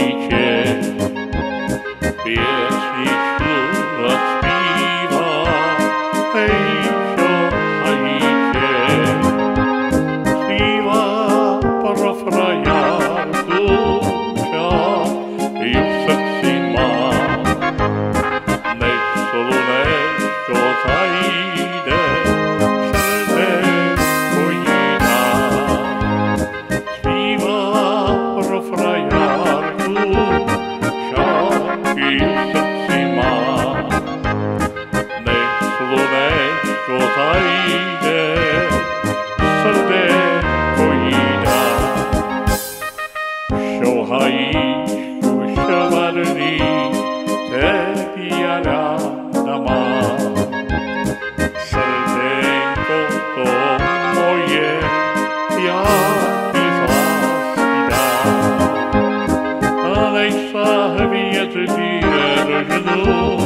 hajíte, piesničku rozpíva, hej, čo hajíte, zpívá pro frajarku, čo ju v srdci má, než slunečko zajde, srdéčko jí dá. Zpívá pro frajarku, čo ju v srdci má, než slunečko zajde, srdéčko jí dá. Šo hajíčku šavarný, teď ja ráda mám. Srdénko to moje, ja ti z lásky dám. A nech sa hviezdy rožnú,